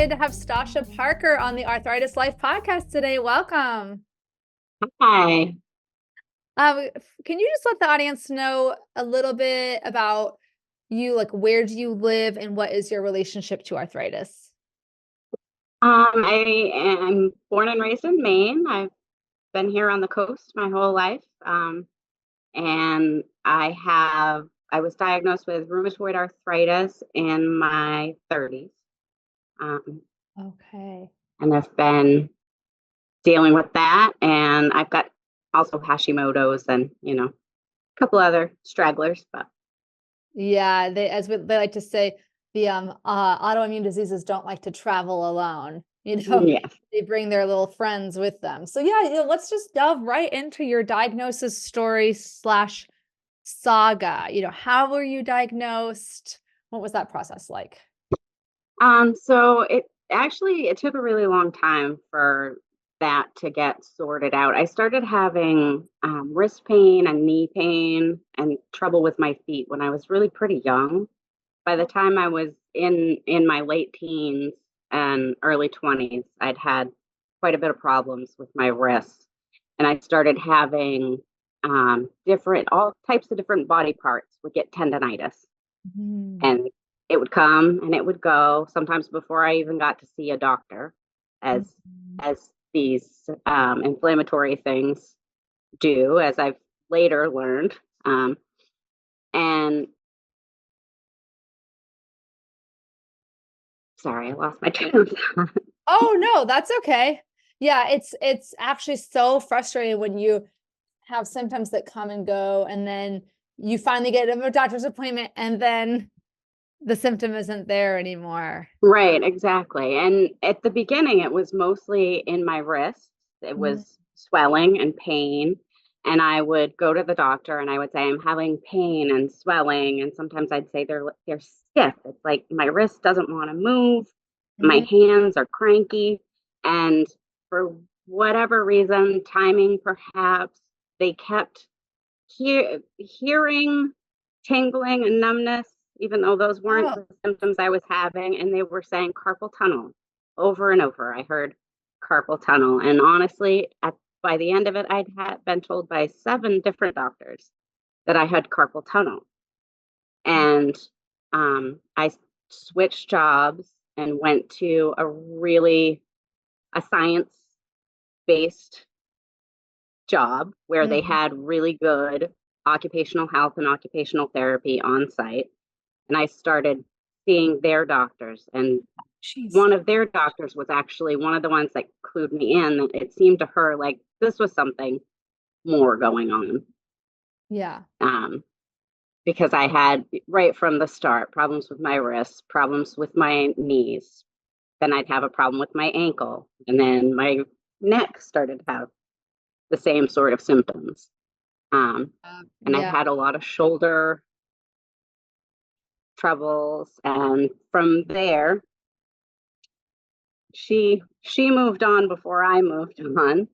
excited to have Stasha Parker on the Arthritis Life podcast today. Welcome. Hi. Can you just let the audience know a little bit about you? Like, where do you live and what is your relationship to arthritis? I am born and raised in Maine. I've been here on the coast my whole life. And I was diagnosed with rheumatoid arthritis in my 30s. Um, Okay. and I've been dealing with that. And I've got also Hashimoto's and, a couple other stragglers, but Yeah, they like to say, the autoimmune diseases don't like to travel alone. yes. They bring their little friends with them. So yeah, let's just delve right into your diagnosis story slash saga. How were you diagnosed? What was that process like? So it took a really long time for that to get sorted out. I started having wrist pain and knee pain and trouble with my feet when I was really pretty young. By the time I was in my late teens and early 20s, I'd had quite a bit of problems with my wrists, and I started having different all types of different body parts would get tendonitis, Mhm. and it would come and it would go sometimes before I even got to see a doctor, as Mhm. as these inflammatory things do, as I've later learned. And sorry, I lost my train of thought. Oh no, that's okay. Yeah, it's actually so frustrating when you have symptoms that come and go, and then you finally get a doctor's appointment, and then the symptom isn't there anymore. Right, exactly. And at the beginning, it was mostly in my wrists. It Mhm. was swelling and pain. And I would go to the doctor and I would say, I'm having pain and swelling. And sometimes I'd say they're stiff. It's like my wrist doesn't want to move. My Mhm. hands are cranky. And for whatever reason, timing perhaps, they kept hearing tingling and numbness, even though those weren't Oh, the symptoms I was having. And they were saying carpal tunnel over and over. I heard carpal tunnel. And honestly, by the end of it, been told by 7 different doctors that I had carpal tunnel. And I switched jobs and went to a science based job where they mhm. had really good occupational health and occupational therapy on site. And I started seeing their doctors. And Jeez. one of their doctors was actually one of the ones that clued me in. It seemed to her like this was something more going on. Yeah. Um, because I had right from the start problems with my wrists, problems with my knees. Then I'd have a problem with my ankle. And then my neck started to have the same sort of symptoms. And I've Yeah. had a lot of shoulder troubles. And from there, she moved on before I moved on. Mm.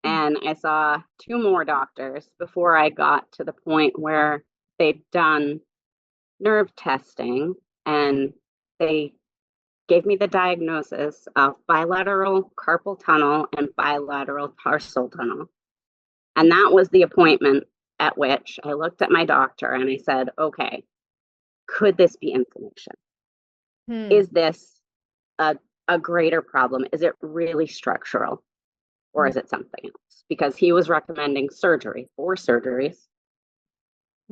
And I saw 2 more doctors before I got to the point where they'd done nerve testing and they gave me the diagnosis of bilateral carpal tunnel and bilateral tarsal tunnel. And that was the appointment at which I looked at my doctor and I said, okay, could this be inflammation? Hmm. Is this a, a greater problem? Is it really structural or is it something else? Because he was recommending surgery, 4 surgeries,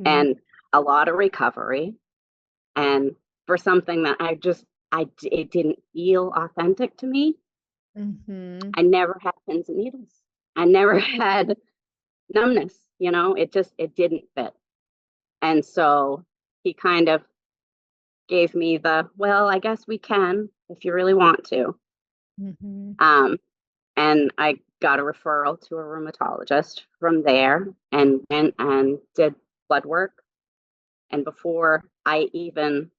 Mhm. and a lot of recovery. And for something that it didn't feel authentic to me. Mhm. I never had pins and needles. I never had numbness. It didn't fit. And so he kind of gave me well, I guess we can if you really want to. Mhm. Um, and I got a referral to a rheumatologist from there and went and did blood work. And before I even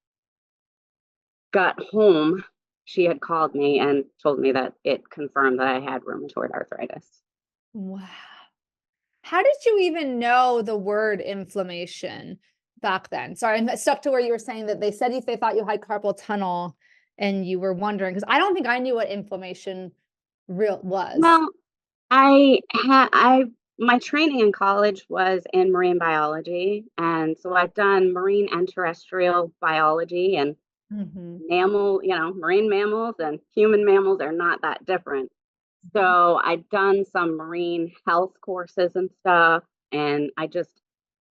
got home, she had called me and told me that it confirmed that I had rheumatoid arthritis. Wow. How did you even know the word inflammation back then? Sorry, I'm stuck to where you were saying that they said if they thought you had carpal tunnel and you were wondering, because I don't think I knew what inflammation real was. Well, I my training in college was in marine biology, and so I've done marine and terrestrial biology and Mhm. marine mammals and human mammals are not that different. Mhm. So I'd done some marine health courses and stuff, and I just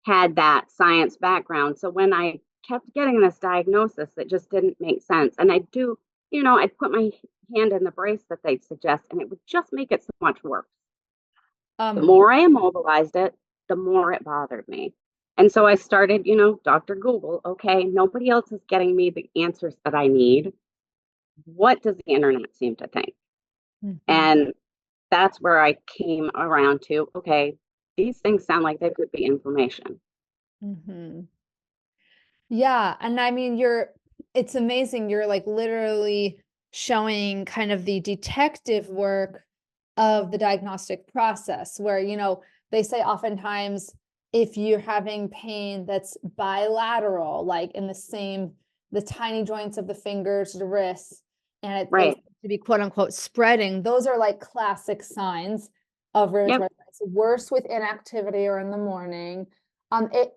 had that science background. So when I kept getting this diagnosis, it just didn't make sense. And I'd put my hand in the brace that they'd suggest, and it would just make it so much worse. The Um, more I immobilized it, the more it bothered me. And so I started, Dr. Google, okay, nobody else is getting me the answers that I need. What does the internet seem to think? mhm, And that's where I came around to, okay, these things sound like they could be inflammation. mhm. Yeah, and I mean, it's amazing. You're like literally showing kind of the detective work of the diagnostic process where, they say oftentimes if you're having pain that's bilateral, like in the tiny joints of the fingers, the wrists, and it's Right. to be quote unquote spreading, those are like classic signs of rheumatoid Yep. arthritis. Worse with inactivity or in the morning.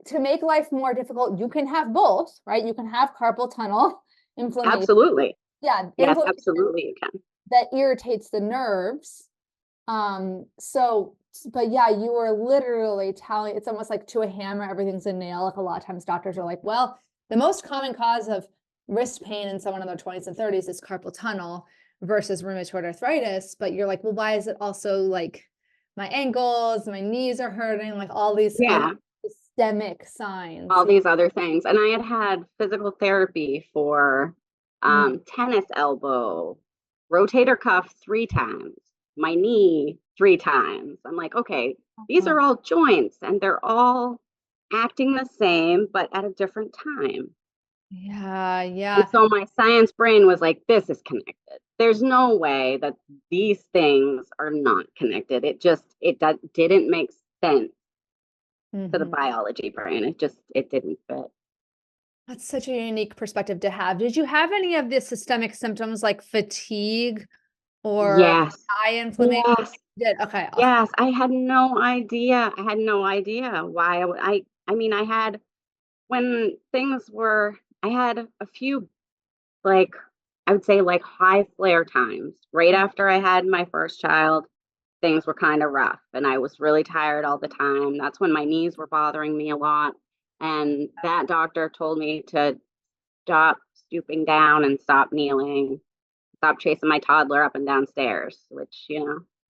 To make life more difficult, you can have both, right? You can have carpal tunnel inflammation. Absolutely. Yeah, Yes, inflammation absolutely you can. that irritates the nerves. So, but yeah, you were literally telling, it's almost like to a hammer, everything's a nail. Like a lot of times doctors are like, well, the most common cause of wrist pain in someone in their 20s and 30s is carpal tunnel versus rheumatoid arthritis. But you're like, well, why is it also like my ankles, my knees are hurting, like all these other Yeah. systemic signs? All these other things. And I had physical therapy for Mm, tennis elbow, rotator cuff 3 times, my knee 3 times. I'm like, okay, these uh-huh. are all joints and they're all acting the same, but at a different time. Yeah, And yeah. so my science brain was like, this is connected. There's no way that these things are not connected. Didn't make sense to the Mhm. biology brain. It didn't fit. That's such a unique perspective to have. Did you have any of the systemic symptoms like fatigue or Yes. eye inflammation? Yes. You did? Okay, awesome. Yes. I had no idea. I had no idea why I mean, I had when things were, I had a few, like, I would say, like, high flare times right after I had my first child. Things were kind of rough and I was really tired all the time. That's when my knees were bothering me a lot. And that doctor told me to stop stooping down and stop kneeling, stop chasing my toddler up and down stairs, which,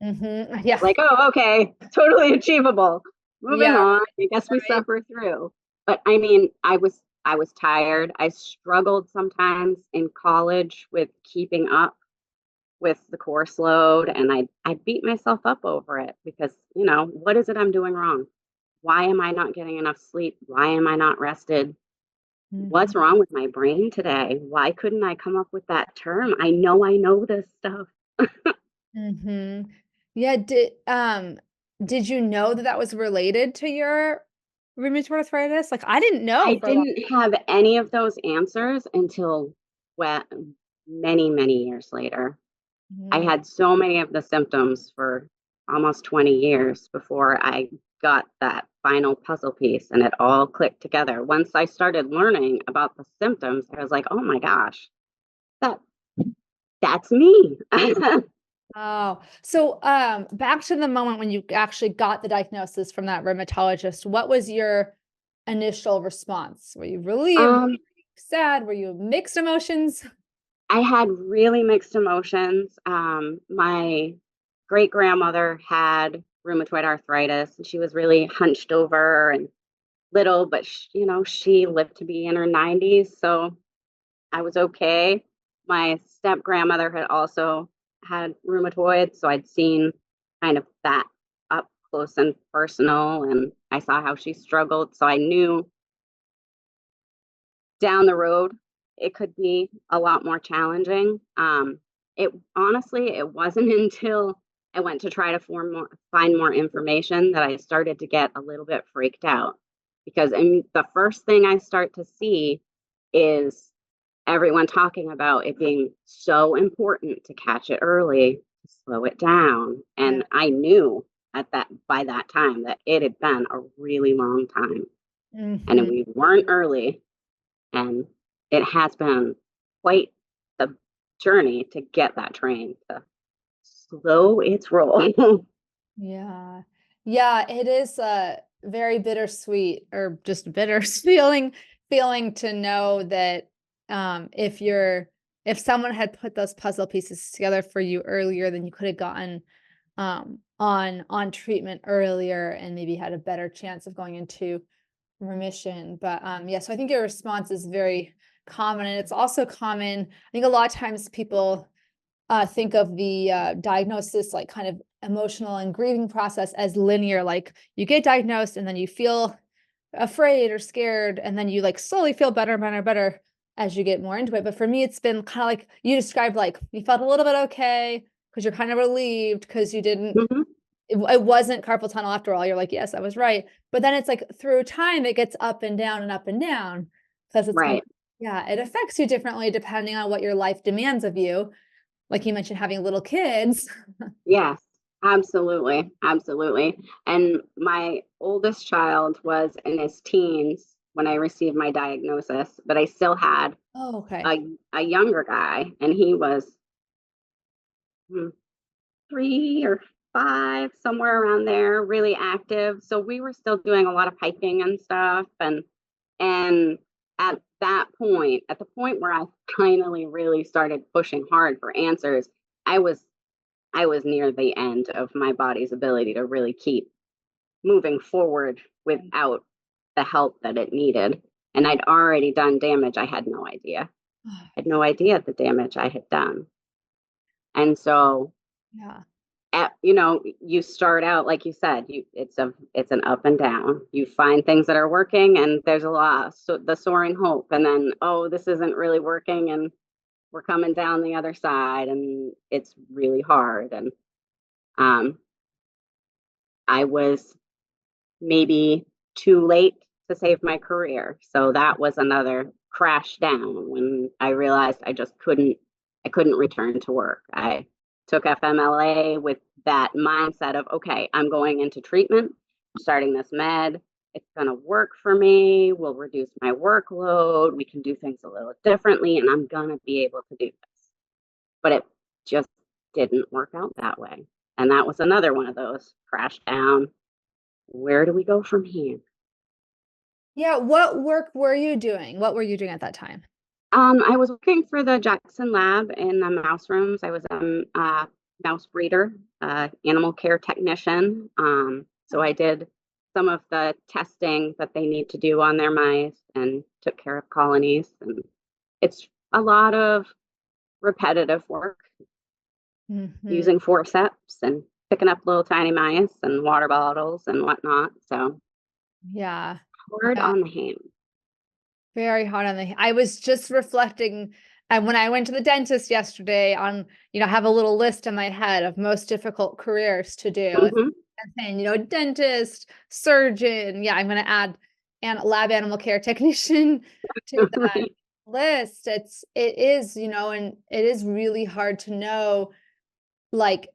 Mhm. Yeah. like, oh, okay, totally achievable. Moving Yeah, on. I guess we right. suffer through. But I mean, I was tired. I struggled sometimes in college with keeping up with the course load, and I beat myself up over it because, what is it I'm doing wrong? Why am I not getting enough sleep? Why am I not rested? Mhm. What's wrong with my brain today? Why couldn't I come up with that term? I know this stuff. Mhm. Yeah, did you know that that was related to your rheumatoid arthritis? Like, I didn't know I for a long. didn't have any of those answers until well, many, many years later. I Mhm. had so many of the symptoms for almost 20 years before I got that final puzzle piece and it all clicked together. Once I started learning about the symptoms, I was like, "Oh my gosh, that that's me." Oh, so, back to the moment when you actually got the diagnosis from that rheumatologist, what was your initial response? Were you relieved? Were um, you sad? Were you mixed emotions? I had really mixed emotions. My great grandmother had rheumatoid arthritis and she was really hunched over and little, but she lived to be in her 90s, so I was okay. My step grandmother had also had rheumatoid, so I'd seen kind of that up close and personal, and I saw how she struggled, so I knew down the road it could be a lot more challenging. It honestly, it wasn't until I went to try to find more information that I started to get a little bit freaked out because the first thing I start to see is everyone talking about it being so important to catch it early, to slow it down. Yeah. And I knew at that by that time that it had been a really long time. And Hmm. we weren't early. And it has been quite the journey to get that train to slow its roll. Yeah. Yeah, it is very bittersweet or just bitter feeling to know that if someone had put those puzzle pieces together for you earlier, then you could have gotten on treatment earlier and maybe had a better chance of going into remission. But yeah, so I think your response is very common, and it's also common. I think a lot of times people think of the diagnosis, like kind of emotional and grieving process, as linear. Like you get diagnosed and then you feel afraid or scared, and then you like slowly feel better, better, better as you get more into it. But for me, it's been kind of like you described, like you felt a little bit okay because you're kind of relieved because you didn't Mhm. it wasn't carpal tunnel after all. You're like, yes, I was right. But then it's like through time, it gets up and down and up and down because it's kind of, Right. yeah, it affects you differently depending on what your life demands of you. Like you mentioned, having little kids. Yes, absolutely. Absolutely. And my oldest child was in his teens when I received my diagnosis, but I still had Oh, okay. a, a younger guy, and he was hmm, 3 or 5, somewhere around there, really active. So we were still doing a lot of hiking and stuff. And at that point, at the point where I finally really started pushing hard for answers, I was I was near the end of my body's ability to really keep moving forward without the help that it needed. And I'd already done damage I had no idea. I had no idea the damage I had done. And so Yeah. you start out like you said, it's an up and down. You find things that are working, and there's a lot, so the soaring hope, and then, oh, this isn't really working, and we're coming down the other side, and it's really hard. And um I was maybe too late to save my career, so that was another crash down when I realized I couldn't return to work. I took FMLA with that mindset of, okay, I'm going into treatment, starting this med. It's going to work for me. We'll reduce my workload. We can do things a little differently, and I'm going to be able to do this. But it just didn't work out that way. And that was another one of those crash down. Where do we go from here? Yeah. What work were you doing? What were you doing at that time? I was working for the Jackson lab in the mouse rooms. I was a mouse breeder, animal care technician. So I did some of the testing that they need to do on their mice and took care of colonies. And it's a lot of repetitive work Hmm. using forceps and picking up little tiny mice and water bottles and whatnot. So Yeah. hard Yeah. on the hands. Very hard on the I was just reflecting, and when I went to the dentist yesterday on, I have a little list in my head of most difficult careers to do. Hmm. And, dentist, surgeon. Yeah, I'm gonna add and lab animal care technician to that list. It is, and it is really hard to know, like,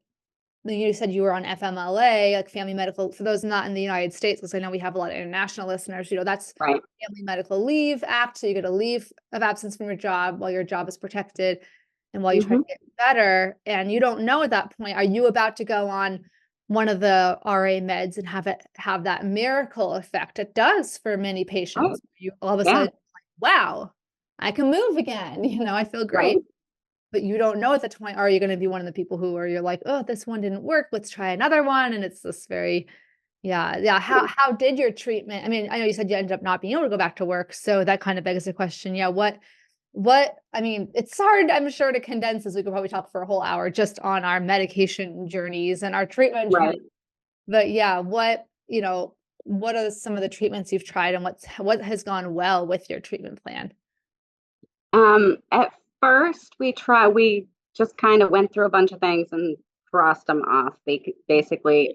you said you were on FMLA, like family medical, for those not in the United States, because I know we have a lot of international listeners, that's Right. Family Medical Leave Act. So you get a leave of absence from your job while your job is protected and while you try to Hmm. get better. And you don't know at that point, are you about to go on one of the RA meds and have that miracle effect? It does for many Right. patients. You all of a Yeah. sudden, like, wow, I can move again. I feel great. Right. But you don't know at that point, are you gonna be one of the people who are you're like, "Oh, this one didn't work, let's try another one," and it's this very, yeah, yeah. How did your treatment, I mean, I know you said you ended up not being able to go back to work, so that kind of begs the question, yeah, I mean, it's hard, I'm sure, to condense this. We could probably talk for a whole hour just on our medication journeys and our treatment journey. Right. But yeah, what are some of the treatments you've tried and what has gone well with your treatment plan? At first, we just kind of went through a bunch of things and crossed them off. Basically,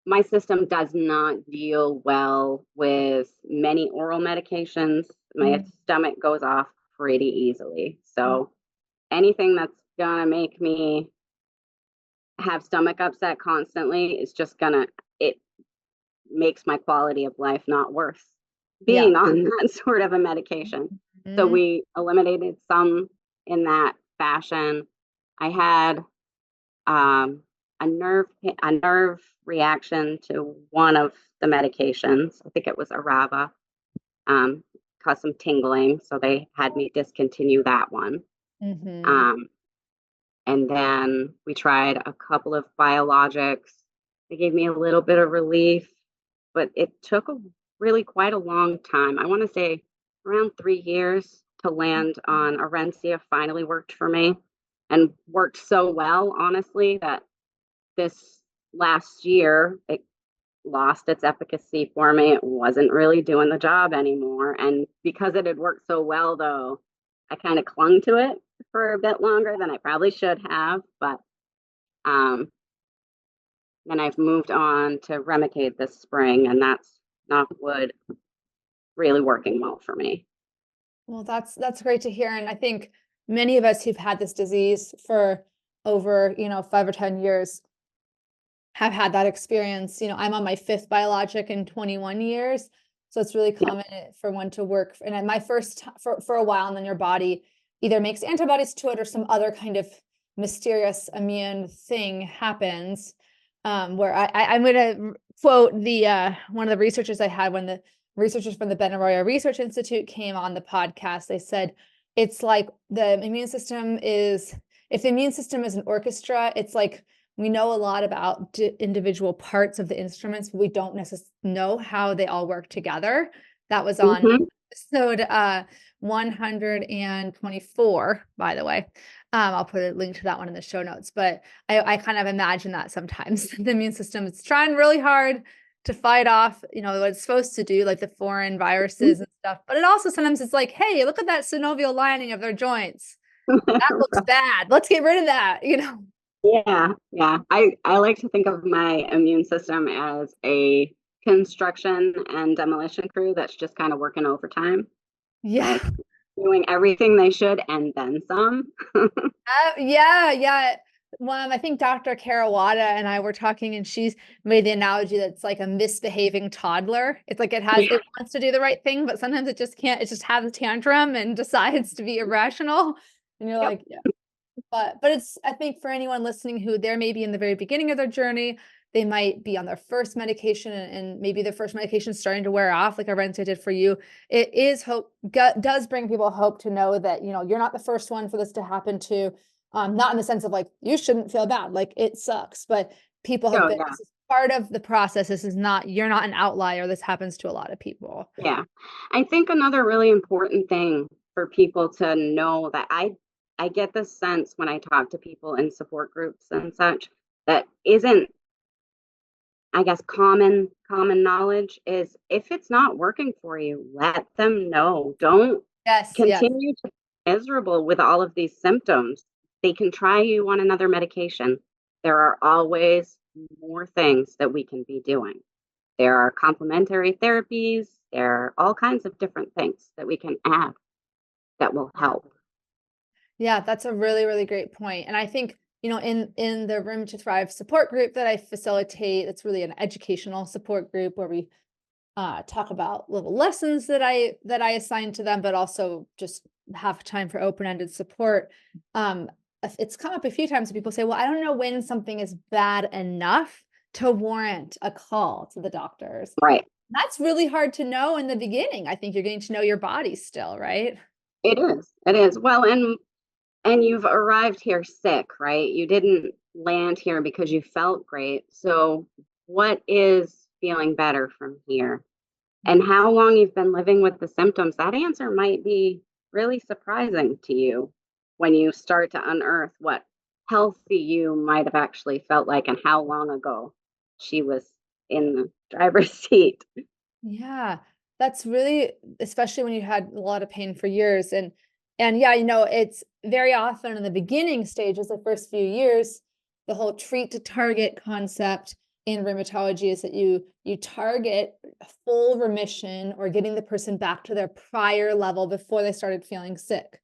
my system does not deal well with many oral medications. My Mm, stomach goes off pretty easily. So anything that's gonna make me have stomach upset constantly is just gonna, it makes my quality of life not worth Yeah. being on that sort of a medication. So Mhm. we eliminated some in that fashion. I had a nerve reaction to one of the medications. I think it was Arava. Um, caused some tingling, so they had me discontinue that one. Mhm. Um, and then we tried a couple of biologics. They gave me a little bit of relief, but it took really quite a long time. I want to say around 3 years to land on Orencia finally worked for me and worked so well, honestly, that this last year it lost its efficacy for me. It wasn't really doing the job anymore. And because it had worked so well, though, I kind of clung to it for a bit longer than I probably should have. But um, then I've moved on to Remicade this spring, and that's, knock wood, really working well for me. Well, that's great to hear, and I think many of us who've had this disease for over, 5 or 10 years have had that experience. I'm on my 5th biologic in 21 years, so it's really Yep. common for one to work and at my first for a while, and then your body either makes antibodies to it or some other kind of mysterious immune thing happens, where I'm gonna quote the, one of the researchers I had when the researchers from the Benaroya Research Institute came on the podcast. They said, "It's like the immune system is if the immune system is an orchestra, it's like we know a lot about individual parts of the instruments, but we don't necessarily know how they all work together." That was on Hmm. episode 124, by the way. I'll put a link to that one in the show notes. But I kind of imagine that sometimes the immune system is trying really hard to fight off, what it's supposed to do, like the foreign viruses and stuff. But it also sometimes it's like, hey, look at that synovial lining of their joints. That looks bad. Let's get rid of that. Yeah, yeah. I like to think of my immune system as a construction and demolition crew that's just kind of working overtime, Yeah. like doing everything they should and then some. Yeah, yeah. Well, I think Dr. Carawata and I were talking, and she's made the analogy that it's like a misbehaving toddler. It's like Yeah. it wants to do the right thing, but sometimes it just can't. It just has a tantrum and decides to be irrational. And you're Yep. like, yeah. But it's I think for anyone listening who they're maybe in the very beginning of their journey, they might be on their first medication, and maybe their first medication is starting to wear off, like Arenza did for you. It is hope does bring people hope to know that you're not the first one for this to happen to. Not in the sense of like you shouldn't feel bad, like it sucks, but people have Oh, been. yeah. This is part of the process. This is not you're not an outlier. This happens to a lot of people. Yeah. I think another really important thing for people to know that I get this sense when I talk to people in support groups and such that isn't, I guess, common knowledge is if it's not working for you, let them know. Don't Yes, yes. continue to be miserable with all of these symptoms. They can try you on another medication. There are always more things that we can be doing. There are complementary therapies. There are all kinds of different things that we can add that will help. Yeah, that's a really, really great point. And I think, in the Room to Thrive support group that I facilitate, it's really an educational support group where we talk about little lessons that I assign to them, but also just have time for open-ended support. Um, it's come up a few times. People say, "Well, I don't know when something is bad enough to warrant a call to the doctors." Right. That's really hard to know in the beginning. I think you're getting to know your body still, right? It is. It is. Well, and you've arrived here sick, right? You didn't land here because you felt great. So what is feeling better from here? And how long you've been living with the symptoms, that answer might be really surprising to you when you start to unearth what healthy you might have actually felt like and how long ago she was in the driver's seat. Yeah, that's really especially when you had a lot of pain for years and yeah, it's very often in the beginning stages, the first few years, the whole treat to target concept in rheumatology is that you target full remission or getting the person back to their prior level before they started feeling sick.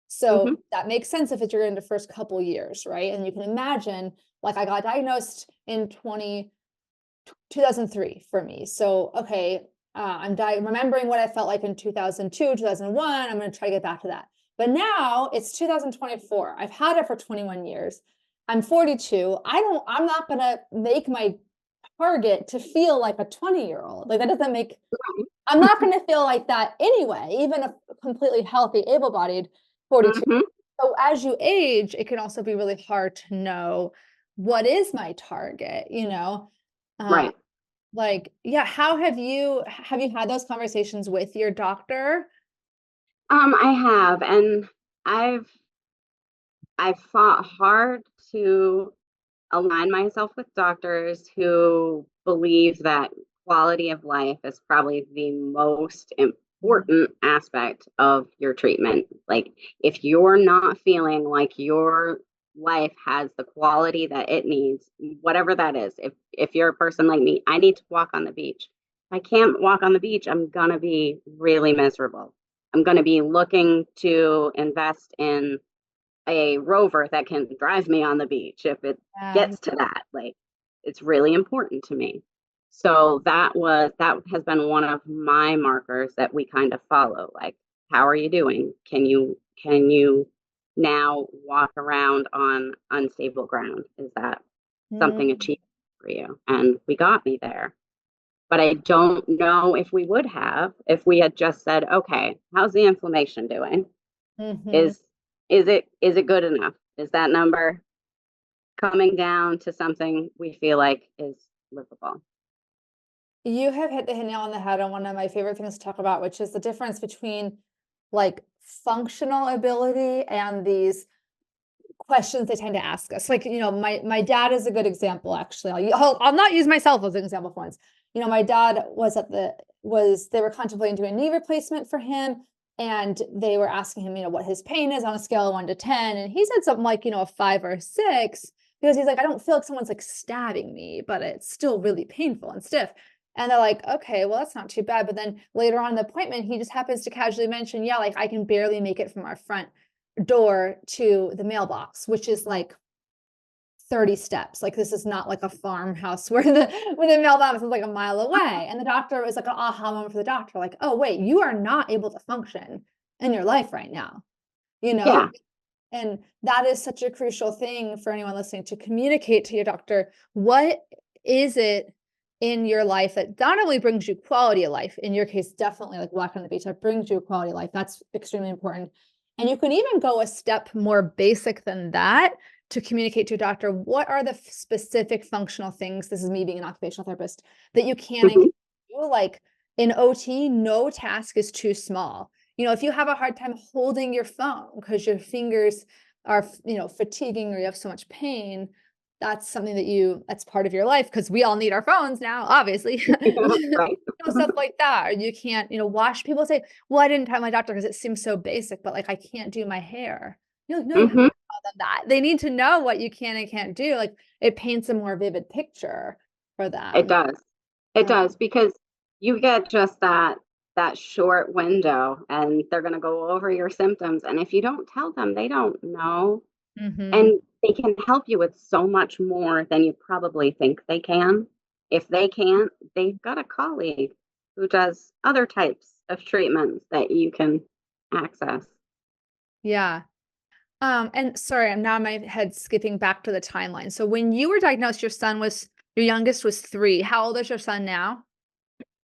So Hmm. that makes sense if it's you're in the first couple years, right? And you can imagine, like I got diagnosed in 2003 for me. So, okay, I'm remembering what I felt like in 2002, 2001. I'm going to try to get back to that. But now it's 2024. I've had it for 21 years. I'm 42. I'm not going to make my target to feel like a 20-year-old. Like that doesn't make, I'm not going to feel like that anyway, even a completely healthy, able-bodied 42. Hmm. So as you age, it can also be really hard to know what is my target, Uh, Right. like, yeah, how have you had those conversations with your doctor? I have, and I've I've fought hard to align myself with doctors who believe that quality of life is probably the most Mhm. important aspect of your treatment. Like, if you're not feeling like your life has the quality that it needs, whatever that is, if you're a person like me, I need to walk on the beach. If I can't walk on the beach, I'm gonna be really miserable. I'm gonna be looking to invest in a rover that can drive me on the beach if it Yeah. gets to that. Like, it's really important to me. So that has been one of my markers that we kind of follow. Like, how are you doing? Can you now walk around on unstable ground? Is that something Mm-hmm. achievable for you? And we got me there. But I don't know if we would have if we had just said, okay, how's the inflammation doing? Mm-hmm. Is is it good enough? Is that number coming down to something we feel like is livable? You have hit the nail on the head on one of my favorite things to talk about, which is the difference between like functional ability and these questions they tend to ask us. Like, my dad is a good example, actually. I'll not use myself as an example for once. My dad they were contemplating doing a knee replacement for him. And they were asking him, what his pain is on a scale of 1 to 10. And he said something like, a 5 or 6, because he's like, I don't feel like someone's like stabbing me, but it's still really painful and stiff. And they're like, okay, well, that's not too bad. But then later on in the appointment, he just happens to casually mention, yeah, like I can barely make it from our front door to the mailbox, which is like 30 steps. Like this is not like a farmhouse where the mailbox is like a mile away. And the doctor was like an aha moment for the doctor, like, oh wait, you are not able to function in your life right now, you know? Yeah, And that is such a crucial thing for anyone listening to communicate to your doctor. What is it in your life that not only brings you quality of life, in your case, definitely like walking on the beach, that brings you quality of life. That's extremely important. And you can even go a step more basic than that to communicate to your doctor. What are the specific functional things? This is me being an occupational therapist that you can and hmm, can do. Like in OT, no task is too small. If you have a hard time holding your phone because your fingers are, fatiguing or you have so much pain, that's something that's part of your life because we all need our phones now, obviously. right. Stuff like that. Or you can't, wash. People say, well, I didn't tell my doctor because it seems so basic, but like I can't do my hair. No, you have to Hmm. tell them that. They need to know what you can and can't do. Like it paints a more vivid picture for It them. does. It Uh, does because you get just that short window, and they're going to go over your symptoms. And if you don't tell them, they don't know, mhm. and they can help you with so much more than you probably think they can. If they can't, they've got a colleague who does other types of treatments that you can access. Yeah. And sorry, I'm now in my head skipping back to the timeline. So when you were diagnosed, your youngest was 3. How old is your son now?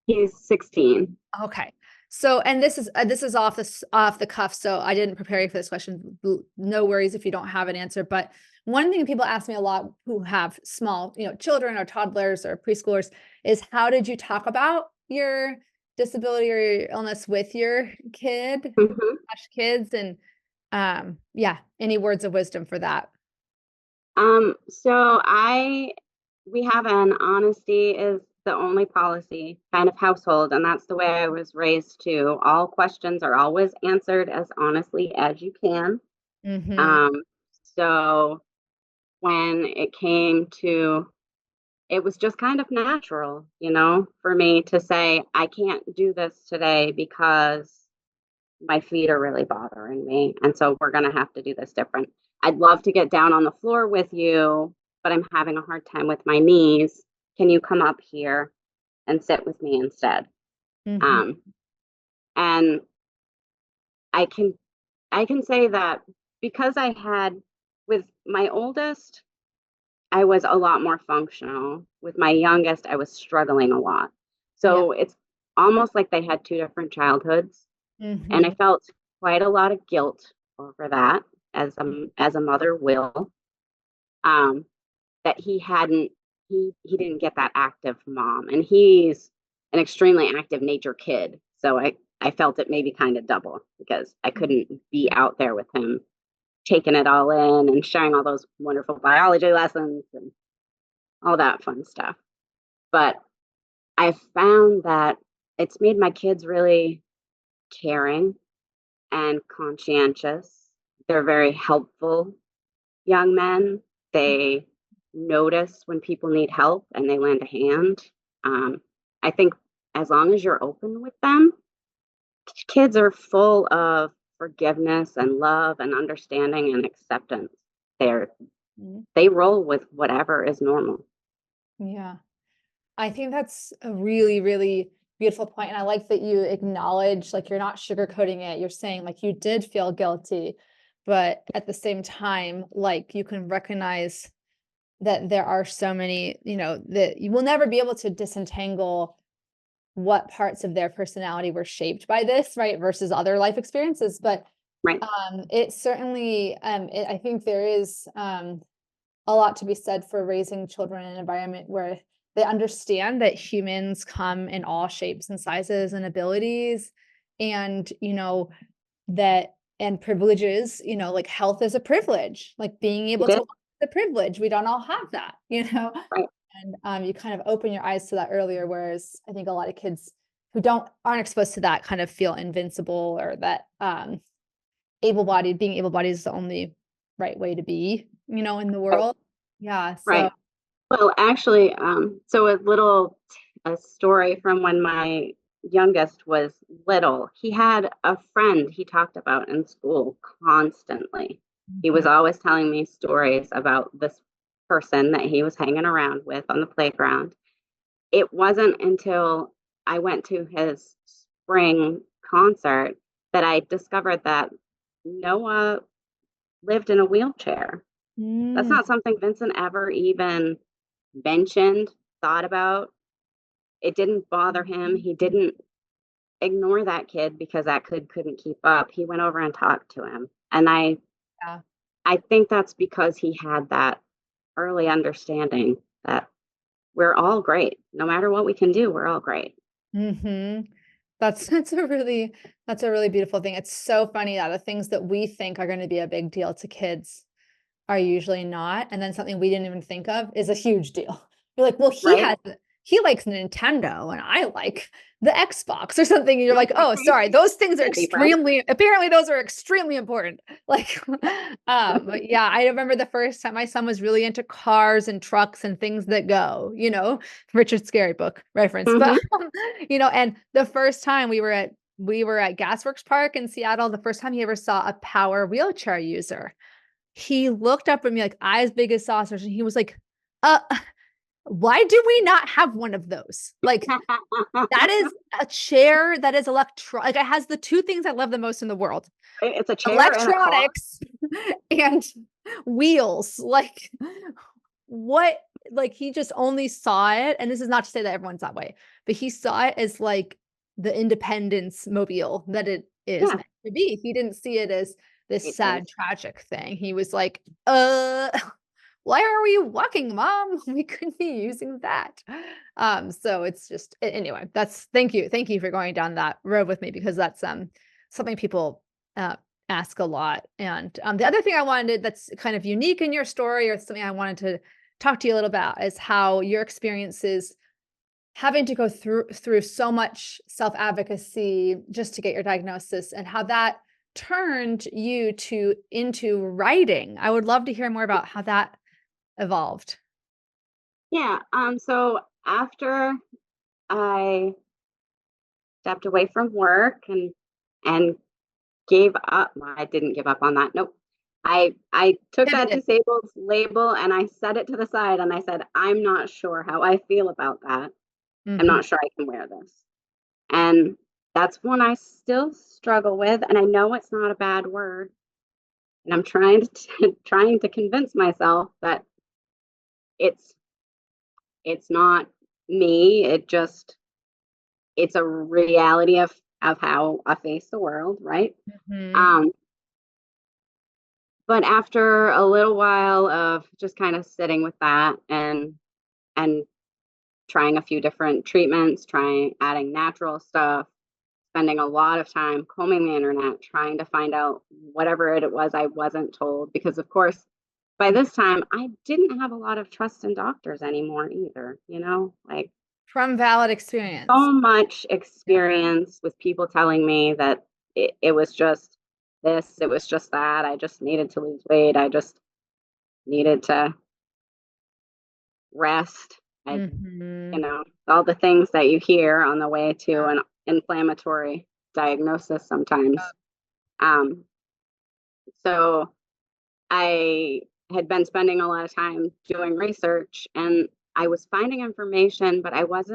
He's 16. Okay. So, and this is off the cuff, so I didn't prepare you for this question. No worries if you don't have an answer. But one thing people ask me a lot who have small, children or toddlers or preschoolers is how did you talk about your disability or your illness with your kid, Mhm. kids, and yeah, any words of wisdom for that? So we have an honesty is the only policy kind of household, and that's the way I was raised too. All questions are always answered as honestly as you can. Mhm. Um, so when it came to it was just kind of natural, for me to say, I can't do this today because my feet are really bothering me. And so we're going to have to do this different. I'd love to get down on the floor with you, but I'm having a hard time with my knees. Can you come up here and sit with me instead? Mhm. Um, and I can I can say that because I had with my oldest, I was a lot more functional. With my youngest, I was struggling a lot. Yeah. So it's almost like they had two different childhoods. And I Mhm. felt quite a lot of guilt over that, as a mother will, um, that he didn't get that active mom, and he's an extremely active nature kid. So I felt it maybe kind of double because I couldn't be out there with him, taking it all in and sharing all those wonderful biology lessons and all that fun stuff. But I found that it's made my kids really caring and conscientious. They're very helpful young men. They notice when people need help and they lend a hand. I think as long as you're open with them, kids are full of forgiveness and love and understanding and acceptance. They're Mhm. they roll with whatever is normal. Yeah. I think that's a really, really beautiful point, and I like that you acknowledge, like, you're not sugarcoating it. You're saying, like, you did feel guilty, but at the same time, like, you can recognize that there are so many, that you will never be able to disentangle what parts of their personality were shaped by this, right, versus other life experiences, but, Right. it certainly, I think there is, a lot to be said for raising children in an environment where they understand that humans come in all shapes and sizes and abilities, and that and privileges, like health is a privilege, like being able It to is. walk is a privilege. We don't all have that, Right. and you kind of open your eyes to that earlier, whereas I think a lot of kids who aren't exposed to that kind of feel invincible, or that being able-bodied is the only right way to be, in the Right. world. Yeah, so Right. Well, actually, so a story from when my youngest was little. He had a friend he talked about in school constantly. He was Mhm. always telling me stories about this person that he was hanging around with on the playground. It wasn't until I went to his spring concert that I discovered that Noah lived in a wheelchair. That's Mm, not something Vincent ever even mentioned, thought about. It didn't bother him. He didn't ignore that kid because that kid couldn't keep up. He went over and talked to him. And yeah. I think that's because he had that early understanding that we're all great. No matter what we can do, we're all great. Mhm. That's a really beautiful thing. It's so funny that the things that we think are gonna be a big deal to kids are usually not, and then something we didn't even think of is a huge deal. You're like, "Well, Right? he likes Nintendo, and I like the Xbox," or something, and you're like, "Oh, sorry, those things are Can't be friends. apparently those are extremely important." Like, but yeah, I remember the first time my son was really into cars and trucks and things that go, Richard Scarry book reference, but, Hmm. and the first time we were at Gasworks Park in Seattle, the first time he ever saw a power wheelchair user. He looked up at me like eyes big as saucers, and he was like, "Uh, why do we not have one of those?" Like, that is a chair that is like, it has the 2 things I love the most in the world, It's a chair and a car. electronics and wheels. Like, what like, he just only saw it, and this is not to say that everyone's that way, but he saw it as, like, the independence mobile that it is Yeah, meant to be. He didn't see it as this it is. sad, tragic thing. He was like, why are we walking, mom? We could be using that." So it's just anyway, thank you for going down that road with me, because that's, something people, uh, ask a lot, and, the other thing I wanted that's kind of unique in your story, or something I wanted to talk to you a little about, is how your experiences having to go through so much self-advocacy just to get your diagnosis, and how that turned you into writing. I would love to hear more about how that evolved. Yeah. So after I stepped away from work and gave up, well, I didn't give up on that. Nope. I took that Pivoted. disabled label and I set it to the side and I said, I'm not sure how I feel about that. I'm Mhm. not sure I can wear this. And that's one I still struggle with. And I know it's not a bad word. And I'm trying to trying to convince myself that it's it's not me. It's a reality of how I face the world, right? Mhm. Um, but after a little while of just kind of sitting with that and trying a few different treatments, trying adding natural stuff, spending a lot of time combing the internet, trying to find out whatever it was I wasn't told. Because, of course, by this time, I didn't have a lot of trust in doctors anymore either, like From valid experience. so much Yeah. experience with people telling me that it was just this, it was just that. I just needed to lose weight. I just needed to rest. I, Mhm. all the things that you hear on the way to Yeah. an inflammatory diagnosis sometimes. Um, so I had been spending a lot of time doing research and I was finding information, but I was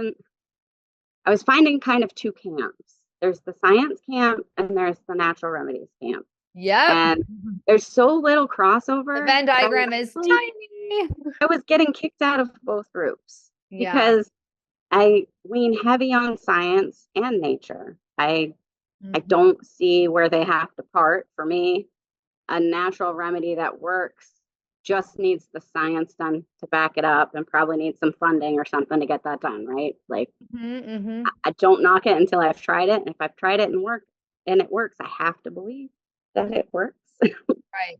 finding kind of two camps. There's the science camp and there's the natural remedies camp. Yep. And there's so little The crossover Venn that I was diagram is actually tiny. I was getting kicked out of both groups Yeah. because I lean heavy on science and nature. I Mhm. don't see where they have to part. For me, a natural remedy that works just needs the science done to back it up and probably needs some funding or something to get that done, right? Like Mhm, mhm. I don't knock it until I've tried it. And if I've tried it and it works, I have to believe that it works. Right.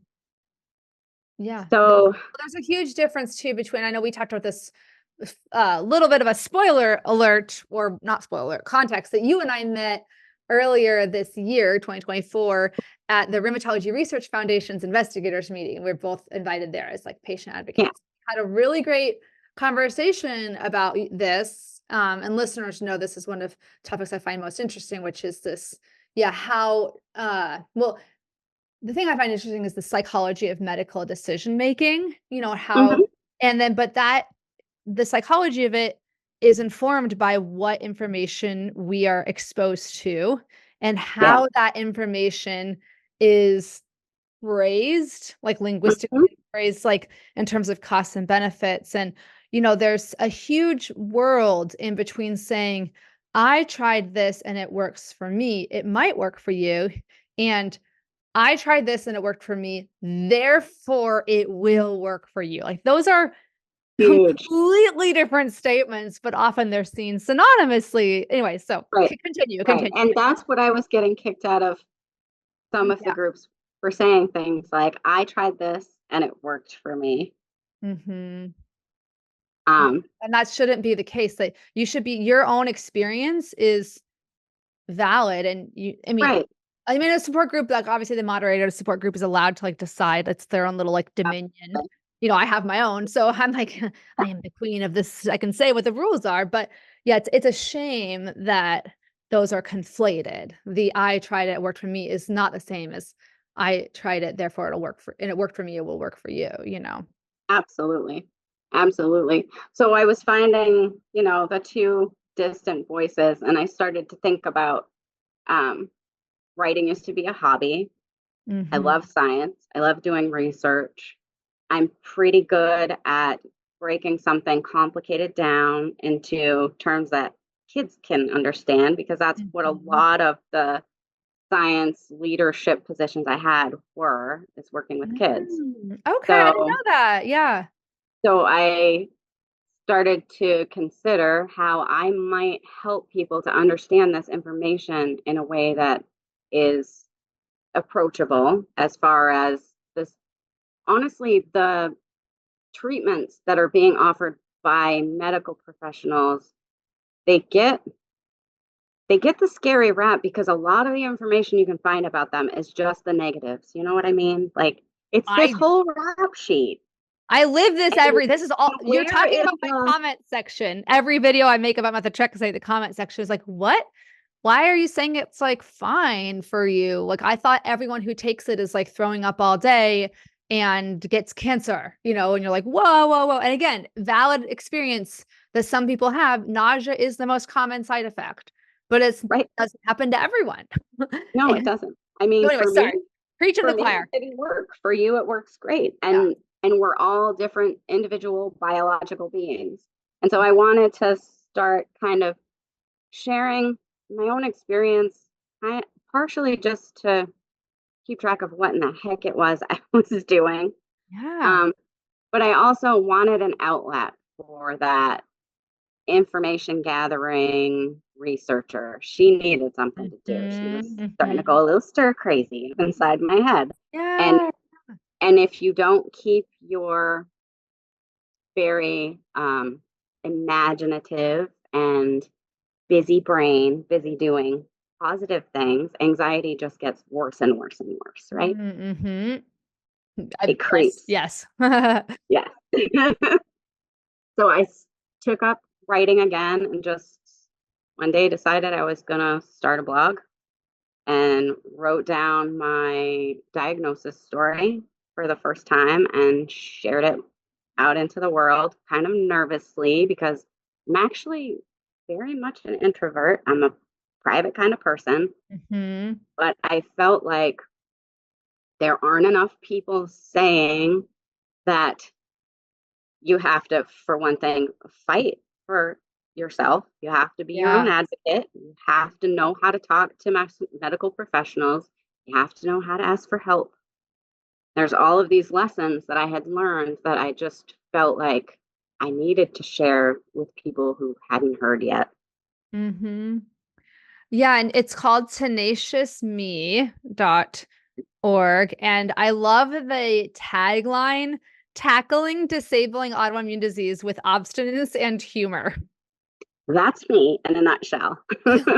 Yeah. So There's a huge difference too between I know we talked about this little bit of a spoiler alert or not spoiler alert context that you and I met earlier this year, 2024, at the Rheumatology Research Foundation's investigators meeting. We're both invited there as like patient yeah. advocates. Had a really great conversation about this. And listeners know this is one of topics I find most interesting, which is this, yeah, how well the thing I find interesting is the psychology of medical decision making, how Hmm. and then but that the psychology of it is informed by what information we are exposed to and Yeah. how that information is phrased, like linguistically Hmm. phrased, like in terms of costs and benefits. And, there's a huge world in between saying, I tried this and it works for me. It might work for you. And I tried this and it worked for me, therefore it will work for you. Like those are Huge. completely different statements, but often they're seen synonymously. Anyway, so Right. continue, Right. continue. And that's what I was getting kicked out of some of the Yeah. groups for saying things like, I tried this and it worked for me. Mhm. Yeah, Um, and that shouldn't be the case, that you should be your own experience is valid and right. a support group, like, obviously the moderator of the support group is allowed to, like, decide. It's their own little, like, dominion. Absolutely. I have my own, so I'm like, I am the queen of this. I can say what the rules are, but yeah, it's a shame that those are conflated. The "I tried it, it worked for me" is not the same as "I tried it, therefore it'll work for and it worked for me, it will work for you," you know? Absolutely. Absolutely. So I was finding, the two distant voices, and I started to think about um, writing used to be a hobby. I Mhm. love science. I love doing research. I'm pretty good at breaking something complicated down into terms that kids can understand because that's what a Mhm. lot of the science leadership positions I had is working with kids. Okay, I didn't So know that, yeah. so I started to consider how I might help people to understand this information in a way that is approachable as far as this honestly the treatments that are being offered by medical professionals, they get they get the scary rap because a lot of the information you can find about them is just the negatives. You know what I mean? Like it's this I whole rap sheet. I live this this is all, And you're where talking is about my the comment section. Every video I make about methotrexate, the comment section is like, what? Why are you saying it's like fine for you? Like, I thought everyone who takes it is like throwing up all day and gets cancer, and you're like, whoa, whoa, whoa. And again, valid experience that some people have. Nausea is the most common side effect, but it right? doesn't happen to everyone. No, it And doesn't. I so mean, anyway, sorry, preaching to for the me, choir. it didn't work. For you, it works great. Yeah. And we're all different individual biological beings. And so I wanted to start kind of sharing my own experience, partially just to keep track of what in the heck it was I was doing. Yeah. Um, but I also wanted an outlet for that information gathering researcher. She needed something to do. She was starting to Mhm. go a little stir crazy inside my head. And Yeah. and if you don't keep your very imaginative and busy brain busy doing positive things, anxiety just gets worse and worse and worse, right? Mm-hmm. It Yes, creeps. yes. Yeah. So took up writing again and just one day decided I was going to start a blog and wrote down my diagnosis story for the first time and shared it out into the world kind of nervously because I'm actually very much an introvert. I'm a private kind of person, Hmm. but I felt like there aren't enough people saying that you have to, for one thing, fight for yourself. You have to be your own Yeah. advocate. You have to know how to talk to medical professionals. You have to know how to ask for help. There's all of these lessons that I had learned that I just felt like I needed to share with people who hadn't heard yet. Hmm. Yeah, and it's called tenaciousme.org. And I love the tagline, tackling disabling autoimmune disease with obstinance and humor. That's me in a nutshell. I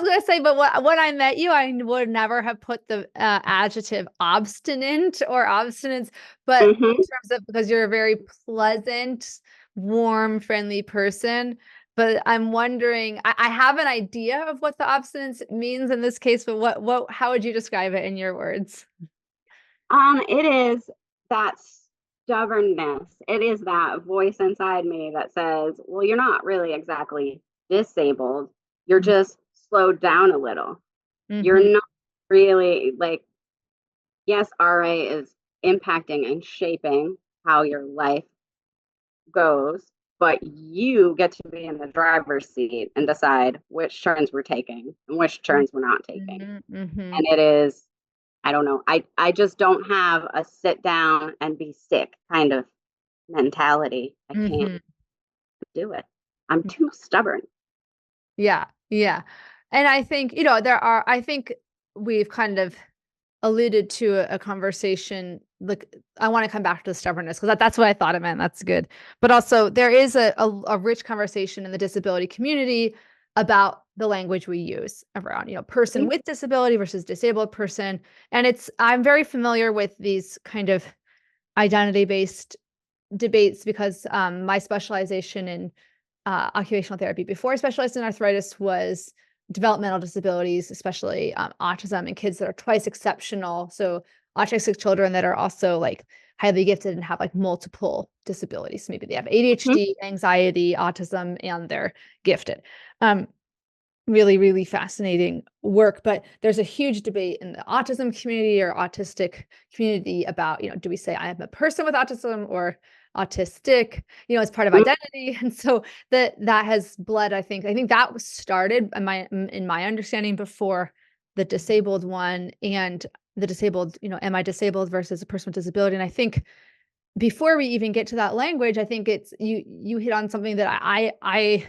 was gonna say, but when I met you, I would never have put the adjective obstinate or obstinance, but Hmm. in terms of because you're a very pleasant, warm, friendly person. But I'm wondering, I have an idea of what the obstinance means in this case, but how would you describe it in your words? It is that stubbornness. It is that voice inside me that says, well, you're not really exactly disabled. You're just slowed down a little. You're Mm-hmm. not really like, yes, RA is impacting and shaping how your life goes, but you get to be in the driver's seat and decide which turns we're taking and which turns we're not taking. Mm-hmm. And it is, I don't know, I just don't have a sit down and be sick kind of mentality. I can't Mm-hmm. do it. I'm too stubborn. Yeah, yeah. And I think, I think we've kind of alluded to a conversation. Like, I want to come back to the stubbornness because that's what I thought it meant. That's good. But also, there is a rich conversation in the disability community about the language we use around, person with disability versus disabled person. And I'm very familiar with these kind of identity based debates because my specialization in occupational therapy before I specialized in arthritis was developmental disabilities, especially autism and kids that are twice exceptional. So autistic children that are also like highly gifted and have like multiple disabilities. Maybe they have Mhm. ADHD, anxiety, autism, and they're gifted. Um, Really, really fascinating work. But there's a huge debate in the autism community or autistic community about, do we say I am a person with autism or autistic, as part of Mhm. identity? And so that has bled, I think that was started in my understanding before the disabled one and the disabled, am I disabled versus a person with disability? And I think before we even get to that language, I think it's you hit on something that I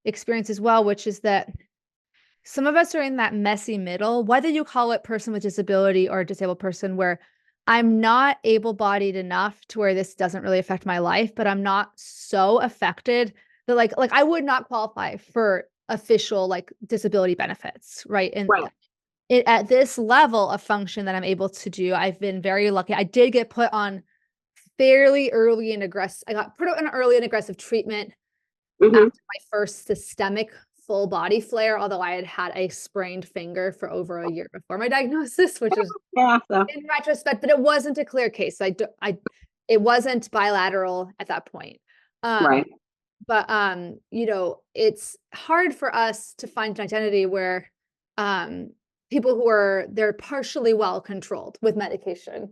experience as well, which is that some of us are in that messy middle, whether you call it person with disability or a disabled person, where I'm not able bodied enough to where this doesn't really affect my life, but I'm not so affected that like I would not qualify for official like disability benefits, right? And Right. at this level of function that I'm able to do, I've been very lucky. I did get put on fairly early and aggressive. I got put on early and aggressive treatment Hmm. after my first systemic full body flare, although I had had a sprained finger for over a year before my diagnosis, which is Yeah. So, in retrospect, but it wasn't a clear case. It wasn't bilateral at that point. Um, right. but it's hard for us to find an identity where um people who are they're partially well controlled with medication.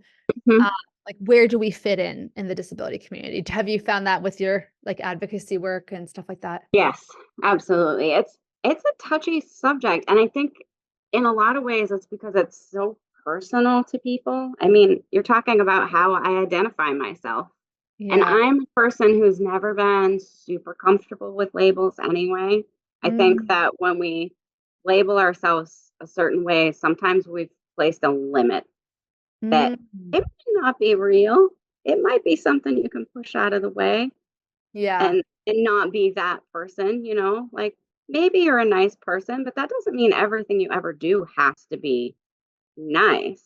Uh, Mhm. like where do we fit in the disability community? Have you found that with your like advocacy work and stuff like that? Yes, absolutely. It's a touchy subject, and I think in a lot of ways it's because it's so personal to people. I mean, you're talking about how I identify myself, and Yeah. I'm a person who's never been super comfortable with labels anyway. I think Mm, that when we label ourselves a certain way, sometimes we've placed a limit that mm, it might not be real. It might be something you can push out of the way yeah. and not be that person, like maybe you're a nice person, but that doesn't mean everything you ever do has to be nice.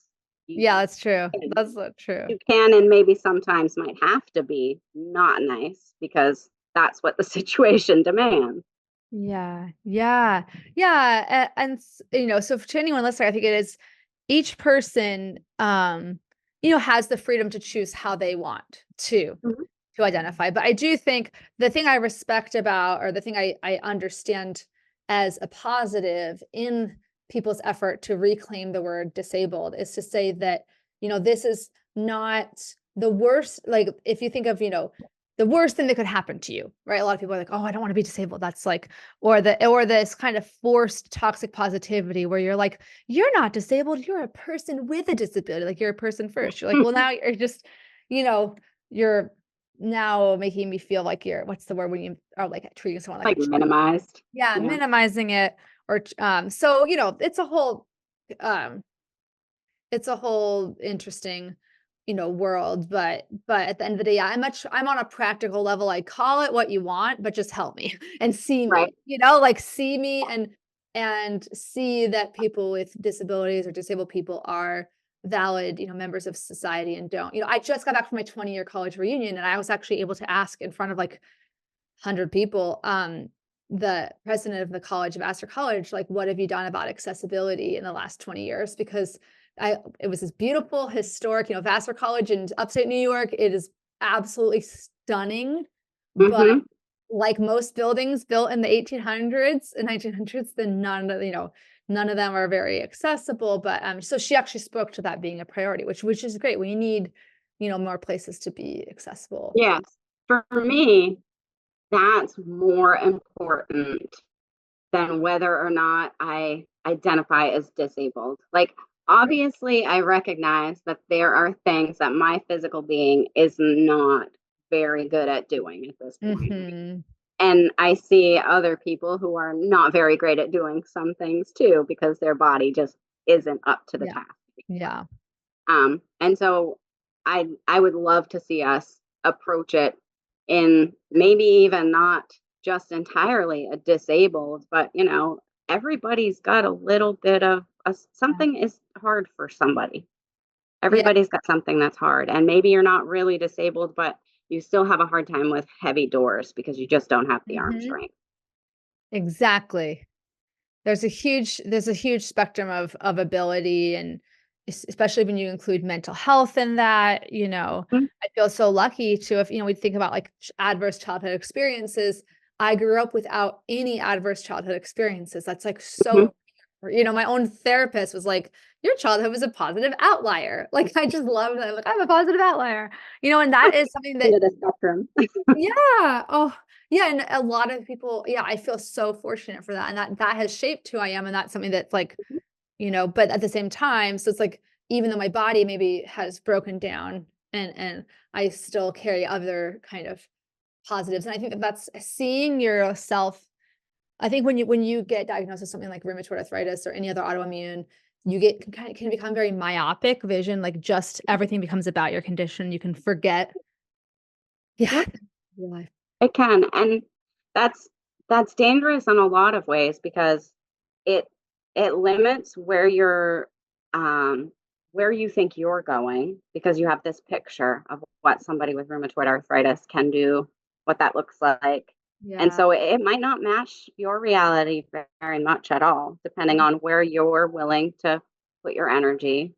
You Yeah, that's true. can, That's so true. you can and maybe sometimes might have to be not nice because that's what the situation demands. Yeah, yeah, yeah, so to anyone listening, I think it is each person, has the freedom to choose how they want Mhm. to identify. But I do think the thing I respect about, or the thing I understand as a positive in people's effort to reclaim the word disabled is to say that, this is not the worst. Like if you think of, the worst thing that could happen to you, right? A lot of people are like, oh, I don't want to be disabled. That's like, or this kind of forced toxic positivity where you're like, you're not disabled, you're a person with a disability, like you're a person first. You're like, well, now you're just, you know, you're now making me feel like you're what's the word when you are like treating someone like a Like child. minimized. Yeah, Yeah. minimizing it so um it's a whole interesting, world, but at the end of the day, yeah, I'm on a practical level. I call it what you want, but just help me and see Right. me, like see me and see that people with disabilities or disabled people are valid, members of society and don't. I just got back from my 20-year college reunion and I was actually able to ask in front of like 100 people, the president of the college of Vassar College, like, what have you done about accessibility in the last 20 years? Because it was this beautiful, historic, Vassar College in upstate New York. It is absolutely stunning, but Hmm. like most buildings built in the 1800s and 1900s, then none of them are very accessible. But so she actually spoke to that being a priority, which is great. We need, more places to be accessible. Yes. For me, that's more important than whether or not I identify as disabled. Like, obviously, I recognize that there are things that my physical being is not very good at doing at this point. Hmm. And I see other people who are not very great at doing some things too because their body just isn't up to the Yeah. task. Yeah. And so I would love to see us approach it in maybe even not just entirely a disabled, but everybody's got a little bit of Yeah. something is hard for somebody. Yeah. Everybody's got something that's hard. And maybe you're not really disabled, but you still have a hard time with heavy doors because you just don't have the arm Mhm. strength. Exactly. There's a huge spectrum of ability and especially when you include mental health in that, Mhm. I feel so lucky to have, we think about like adverse childhood experiences. I grew up without any adverse childhood experiences. That's like Mhm. so, my own therapist was like, your childhood was a positive outlier. Like I just love that. Like I'm a positive outlier, and that is something that End of the spectrum. yeah. Oh, yeah, and a lot of people yeah, I feel so fortunate for that, and that has shaped who I am, and that's something that's like, but at the same time, so it's like, even though my body maybe has broken down and I still carry other kind of positives, and I think that that's seeing yourself I think when you get diagnosed with something like rheumatoid arthritis or any other autoimmune, you can become very myopic vision, like just everything becomes about your condition, you can forget yeah, Yep, your life. it can. And that's that's dangerous in a lot of ways because it it limits where your um where you think you're going because you have this picture of what somebody with rheumatoid arthritis can do, what that looks like. And Yeah. so it might not match your reality very much at all, depending on where you're willing to put your energy,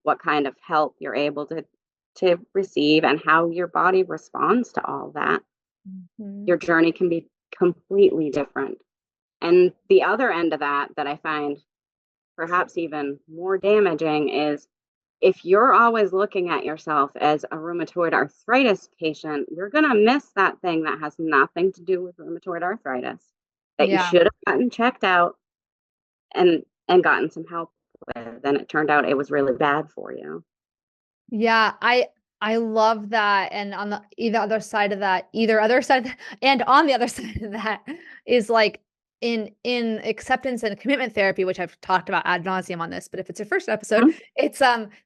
what kind of help you're able to receive, and how your body responds to all that. Mhm. Your journey can be completely different. And the other end of that I find perhaps even more damaging is if you're always looking at yourself as a rheumatoid arthritis patient, you're going to miss that thing that has nothing to do with rheumatoid arthritis that you Yeah. should have gotten checked out and gotten some help with. And it turned out it was really bad for you. Yeah, I love that, and on the either other side of that either other side of that and on the other side of that is, like, in acceptance and commitment therapy, which I've talked about ad nauseum on this, but if it's your first episode, Mhm. it's,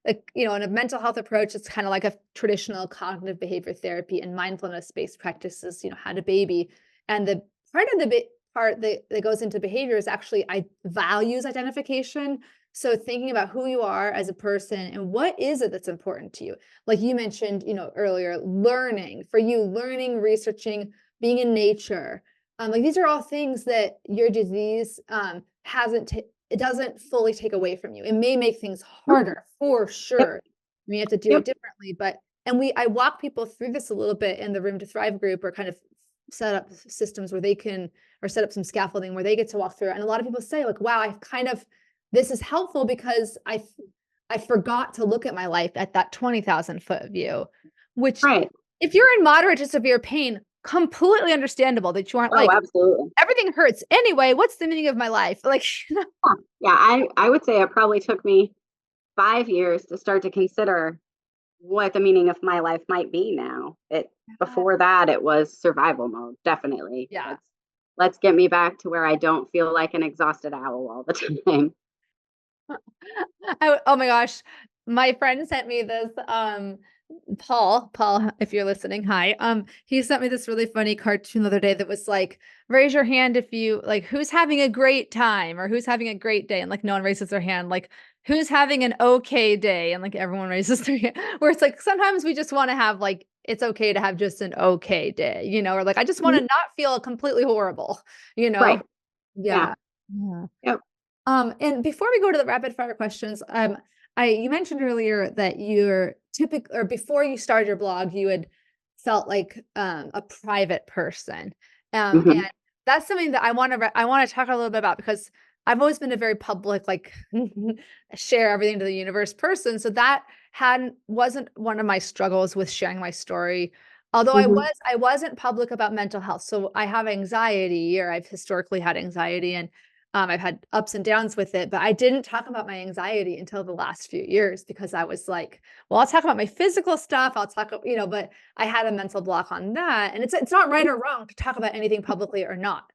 like, in a mental health approach, it's kinda like a traditional cognitive behavior therapy and mindfulness-based practices, how to baby, and the part of the part that goes into behavior is actually values identification. So thinking about who you are as a person and what is it that's important to you? Like you mentioned, earlier, learning for you, learning, researching, being in nature. Like these are all things that your disease hasn't. It doesn't fully take away from you. It may make things harder for Yep. sure. You have to do it Yep. differently, but I walk people through this a little bit in the Room to Thrive group, or kind of set up systems where they can, or set up some scaffolding where they get to walk through it. And a lot of people say, like, wow, I've kind of this is helpful because I forgot to look at my life at that 20,000-foot view, which Right. if you're in moderate to severe pain, completely understandable that you aren't Oh, like, absolutely. "Everything hurts anyway, what's the meaning of my life?" Like, Yeah. Yeah. I would say it probably took me 5 years to start to consider what the meaning of my life might be now. It Before that it was survival mode, definitely. Yeah. Let's get me back to where I don't feel like an exhausted owl all the time. Oh my gosh, my friend sent me this, Paul, if you're listening, hi. He sent me this really funny cartoon the other day that was like, raise your hand if you like, who's having a great time or who's having a great day, and like no one raises their hand. Like, who's having an okay day, and like everyone raises their hand. Where it's like sometimes we just want to have like it's okay to have just an okay day, or like I just want Mhm. to not feel completely horrible, you Right. know? Yeah. Yeah. Yeah. Yep. And before we go to the rapid fire questions, you mentioned earlier that you're typical, or before you started your blog, you had felt like a private person, and Mhm. that's something that I want to talk a little bit about because I've always been a very public, like share everything to the universe person. So that hadn't wasn't one of my struggles with sharing my story. Although Mhm. I wasn't public about mental health. So I have anxiety, or I've historically had anxiety, and I've had ups and downs with it, but I didn't talk about my anxiety until the last few years because I was like, well, I'll talk about my physical stuff. I'll talk, but I had a mental block on that. And it's not right or wrong to talk about anything publicly or not.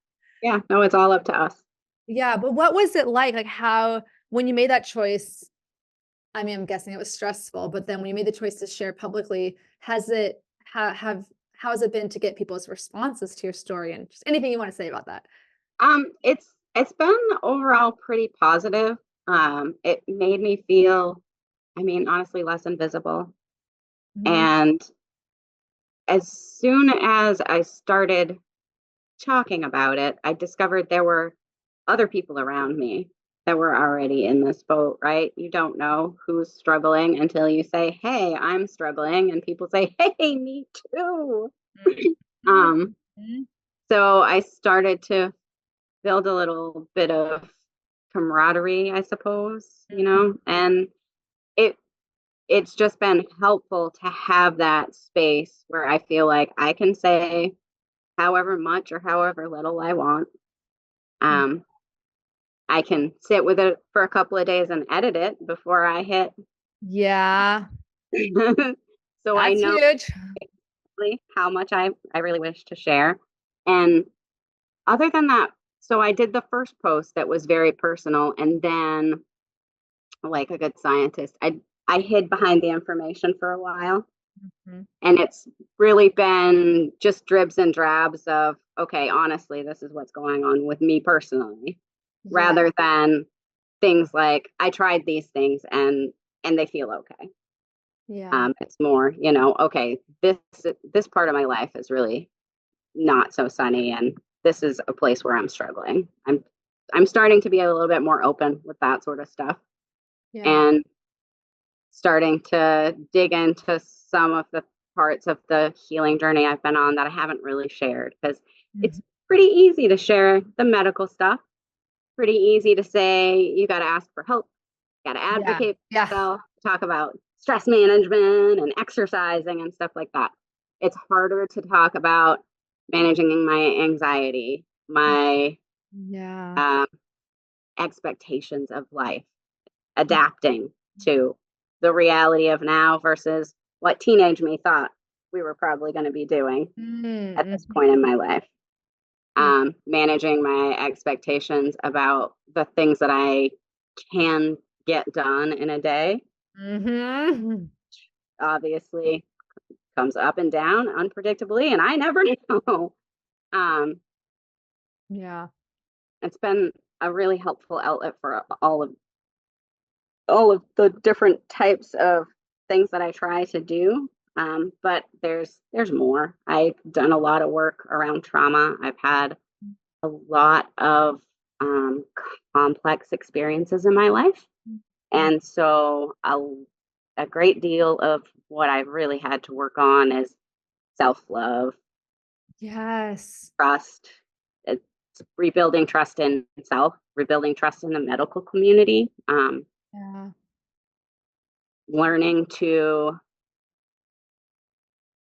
Yeah, no, it's all up to us. Yeah, but what was it like? Like how when you made that choice, I mean, I'm guessing it was stressful, but then when you made the choice to share publicly, has it how has it been to get people's responses to your story, and just anything you want to say about that? It's been overall pretty positive. It made me feel, I mean, honestly, less invisible. Mhm. And as soon as I started talking about it, I discovered there were other people around me that were already in this boat, right? You don't know who's struggling until you say, "Hey, I'm struggling," and people say, "Hey, me too." Mhm. Um, Mhm. so I started to build a little bit of camaraderie, I suppose, and it it's just been helpful to have that space where I feel like I can say however much or however little I want. Mhm. Um, I can sit with it for a couple of days and edit it before I hit. Yeah, So I that's know huge. exactly how much I really wish to share. And other than that, so I did the first post that was very personal, and then, like a good scientist, I hid behind the information for a while. Mhm. And it's really been just dribs and drabs of, okay, honestly, this is what's going on with me personally, Yeah. rather than things like I tried these things and and they feel okay. Yeah. It's more, okay, this part of my life is really not so sunny, and this is a place where I'm struggling. I'm starting to be a little bit more open with that sort of stuff, Yeah. and starting to dig into some of the parts of the healing journey I've been on that I haven't really shared, because it's Mhm. pretty easy to share the medical stuff. Pretty easy to say you got to ask for help, got to Yeah. advocate Yeah. for yourself, talk about stress management and exercising and stuff like that. It's harder to talk about managing my anxiety, my Yeah. um, expectations of life, adapting to the reality of now versus what teenage me thought we were probably going to be doing at this Mm-hmm. point in my life. Yeah. Managing my expectations about the things that I can get done in a day Mm-hmm. obviously comes up and down unpredictably, and I never know. Um, Yeah. it's been a really helpful outlet for all of the different types of things that I try to do. But there's more. I've done a lot of work around trauma. I've had a lot of um, complex experiences in my life. Mm. And so a great deal of what I've really had to work on is self love, Yes. trust, it's rebuilding trust in self, rebuilding trust in the medical community, Yeah. learning to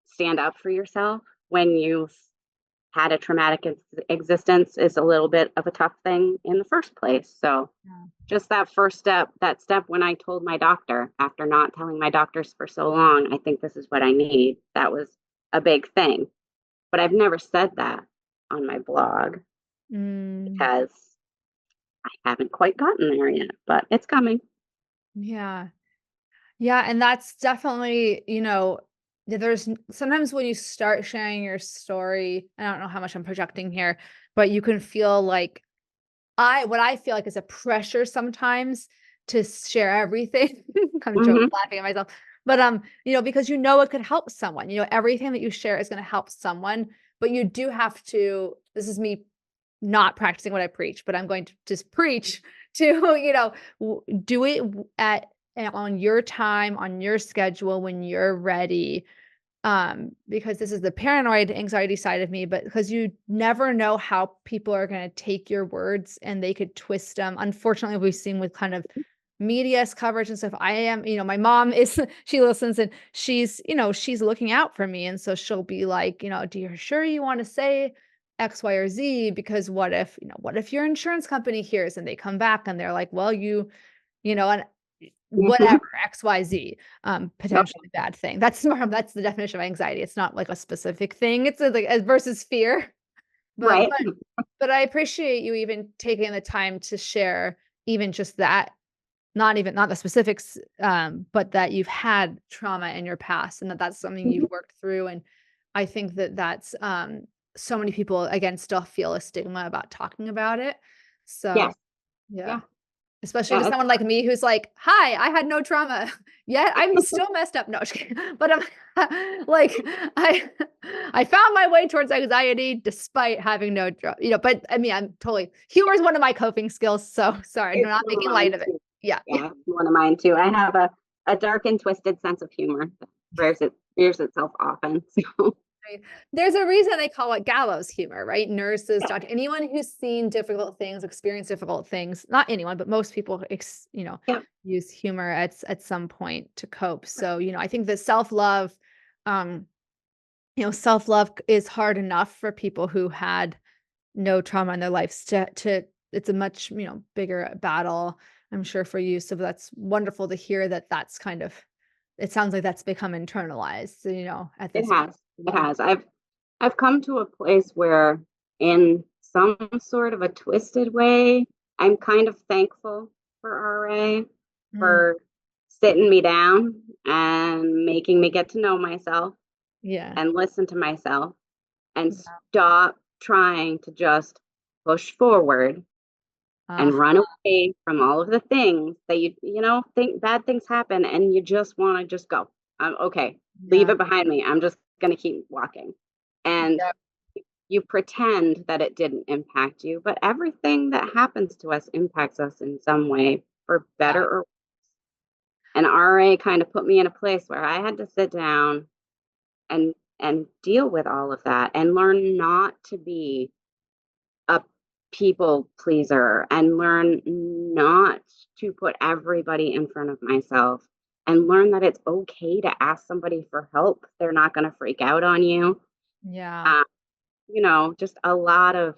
stand up for yourself when you've had a traumatic existence is a little bit of a tough thing in the first place. So Yeah. just that first step, that step when I told my doctor after not telling my doctors for so long, I think this is what I need. That was a big thing. But I've never said that on my blog Mm. because I haven't quite gotten there yet, but it's coming. Yeah. Yeah, and that's definitely, sometimes when you start sharing your story, I don't know how much I'm projecting here, but you can feel like what I feel like is a pressure sometimes to share everything. I'm joking, Hmm. laughing at myself. But because it could help someone. Everything that you share is going to help someone, but you do have to, this is me not practicing what I preach, but I'm going to just preach to, do it on your time, on your schedule when you're ready. Because this is the paranoid anxiety side of me, but because you never know how people are going to take your words and they could twist them. Unfortunately, we've seen with kind of media's coverage and stuff. My mom is, she listens and she's looking out for me. And so she'll be like, do you sure you want to say X, Y, or Z? Because what if your insurance company hears and they come back and they're like, well, and Hmm. whatever, XYZ, potentially bad thing. That's the definition of anxiety. It's not like a specific thing. It's like versus fear. But Right. but but I appreciate you even taking the time to share even just that, not the specifics, but that you've had trauma in your past and that that's something you've Mhm. worked through. And I think that that's, so many people again still feel a stigma about talking about it. So Yes. yeah. Yeah. Especially to Yeah. someone like me who's like, "Hi, I had no trauma, yet I'm still messed up." No, just kidding. But like, I I found my way towards anxiety despite having no but I mean, humor is one of my coping skills, so sorry, I'm It's not one of making mine light of it. too. Yeah, yeah. Yeah, one of mine too. I have a dark and twisted sense of humor that rears itself often. So Right. There's a reason they call it gallows humor, right? Nurses, doctor, anyone who's seen difficult things, experienced difficult things, not anyone, but most people, yeah. use humor at some point to cope. So, I think that self-love, um, self-love is hard enough for people who had no trauma in their lives to it's a much, bigger battle, I'm sure for you. So that's wonderful to hear that that's kind of, it sounds like that's become internalized, at It this point. has. It has. I've come to a place where in some sort of a twisted way, I'm kind of thankful for RA Mm, for sitting me down and making me get to know myself yeah. and listen to myself and Yeah. stop trying to just push forward and Uh, run away from all of the things that think bad things happen and you just want to just go. Okay, leave yeah. it behind me. I'm just going to keep walking. And Yep. you pretend that it didn't impact you, but everything that happens to us impacts us in some way, for better Yeah. or worse. And RA kind of put me in a place where I had to sit down and deal with all of that and learn not to be a people pleaser and learn not to put everybody in front of myself and learn that it's okay to ask somebody for help. They're not going to freak out on you. Yeah. Uh, just a lot of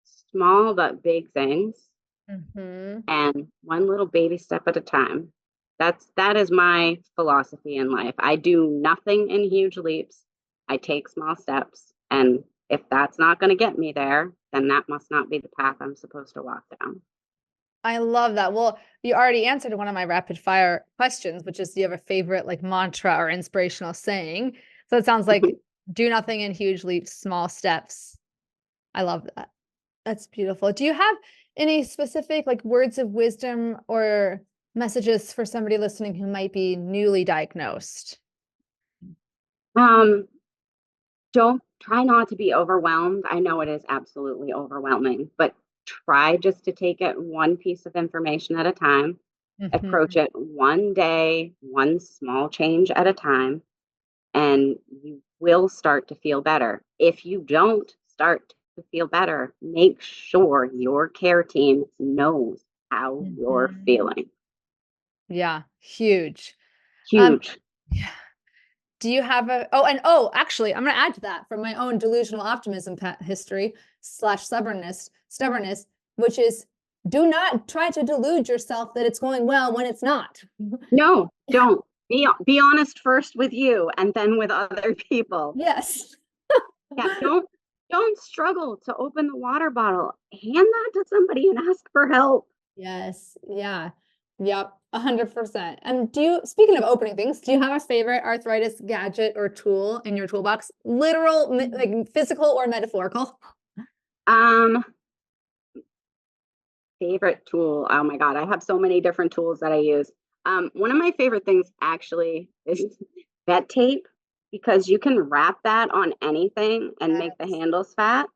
small but big things, Hmm. and one little baby step at a time. That is my philosophy in life. I do nothing in huge leaps. I take small steps, and if that's not going to get me there, then that must not be the path I'm supposed to walk down. I love that. Well, you already answered one of my rapid fire questions, which is, do you have a favorite like mantra or inspirational saying? So it sounds like do nothing in huge leaps, small steps. I love that. That's beautiful. Do you have any specific like words of wisdom or messages for somebody listening who might be newly diagnosed? um, don't try not to be overwhelmed. I know it is absolutely overwhelming, but try just to take it one piece of information at a time. Approach Mhm. it one day, one small change at a time, and you will start to feel better. If you don't start to feel better, make sure your care team knows how you're Mhm. feeling. Yeah, huge. Um, Huge. yeah. Do you have a actually, I'm gonna add to that from my own delusional optimism history slash stubbornness, which is do not try to delude yourself that it's going well when it's not. No, don't. Be honest first with you and then with other people. Yes. Yeah, don't struggle to open the water bottle. Hand that to somebody and ask for help. Yes. Yeah. Yep. 100%. And speaking of opening things, do you have a favorite arthritis gadget or tool in your toolbox? Literal, like physical or metaphorical? Um, Favorite tool. Oh my God, I have so many different tools that I use. One of my favorite things actually is vet tape, because you can wrap that on anything and make the Yes. handles fat.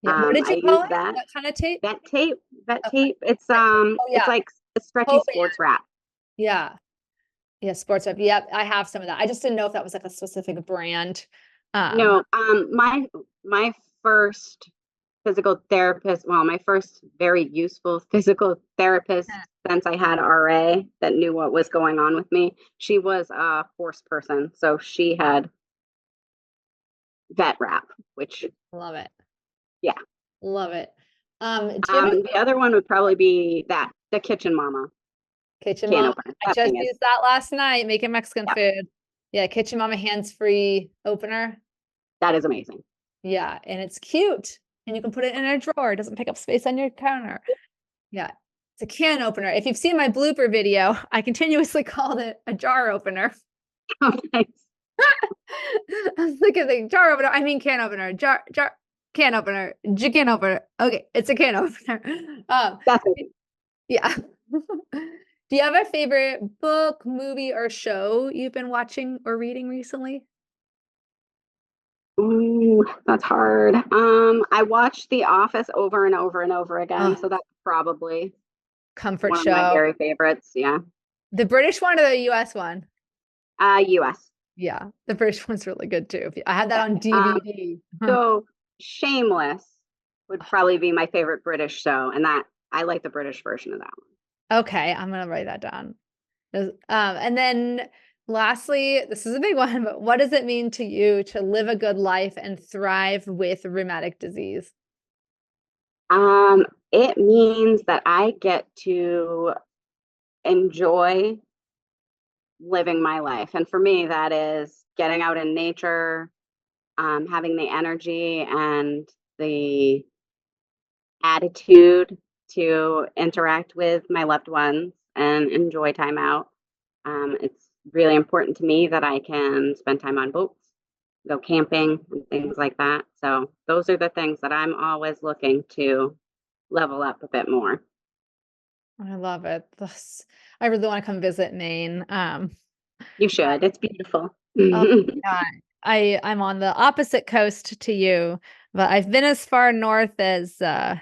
Yeah. What did I you call use it? that. What kind of tape? Vet tape, vet Okay. tape. It's Vet tape. Oh it's yeah. like a stretchy Oh sports wrap. yeah. Yeah. Sports web. Yep. I have some of that. I just didn't know if that was like a specific brand. Um, No, my first physical therapist, well, my first very useful physical therapist since I had RA that knew what was going on with me, she was a horse person. So she had vet wrap, which, love it. yeah. Love it. Do you have a The other one would probably be the Kitchen Mama Kitchen can Mama? opener. I That just thing is, used that last night making Mexican yeah, food. Yeah, Kitchen Mama hands-free opener. that is amazing. Yeah, and it's cute. And you can put it in a drawer. It doesn't take up space on your counter. Yeah. It's a can opener. If you've seen my blooper video, I continuously called it a jar opener. Oh, nice. I was looking at the jar opener. I mean can opener. Can opener. Can opener. Okay, it's a can opener. That's it. Yeah. Do you have a favorite book, movie, or show you've been watching or reading recently? Ooh, that's hard. I watched The Office over and over and over again, Oh, so that's probably comfort one of my show. very favorites. Yeah. The British one or the US one? US. Yeah, the British one's really good too. I had that Yeah. on DVD. So Shameless would probably be my favorite British show, and that I like the British version of that Okay, I'm gonna write that down. And then lastly, this is a big one, but what does it mean to you to live a good life and thrive with rheumatic disease? one. It means that I get to enjoy living my life. And for me, that is getting out in nature, having the energy and the attitude to interact with my loved ones and enjoy time out. It's really important to me that I can spend time on boats, go camping, and things like that. So those are the things that I'm always looking to level up a bit more. I love it. I really want to come visit Maine. You should. It's beautiful. Oh, yeah. I'm on the opposite coast to you, but I've been as far north as oh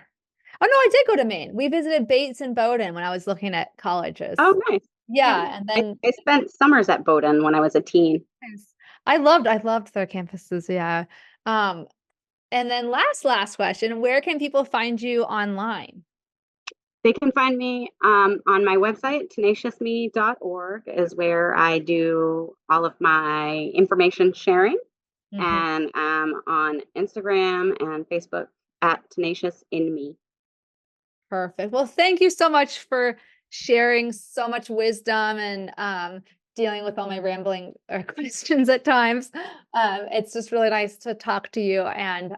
no, I did go to Maine. We visited Bates and Bowdoin when I was looking at colleges. Oh, nice. Yeah. Yeah, and then I spent summers at Bowdoin when I was a teen. yes, I loved their campuses, yeah. Um, and then last question, where can people find you online? They can find me on my website, tenaciousme.org is where I do all of my information sharing. Mhm. And on Instagram and Facebook at Tenacious in Me. Perfect. Well, thank you so much for sharing so much wisdom and dealing with all my rambling questions at times. It's just really nice to talk to you. And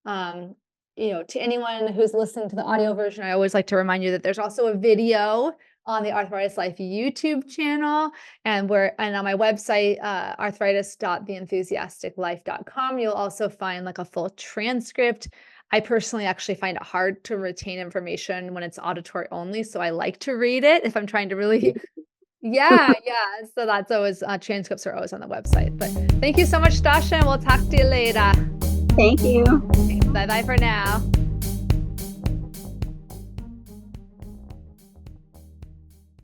um, to anyone who's listening to the audio version, I always like to remind you that there's also a video on the Arthritis Life YouTube channel and on my website, arthritis.theenthusiasticlife.com. You'll also find like a full transcript. I personally actually find it hard to retain information when it's auditory only, so I like to read it if I'm trying to really yeah, yeah, so that's always transcripts are always on the website, but thank you so much, Stasha, and we'll talk to you later. Thank you. Bye-bye for now.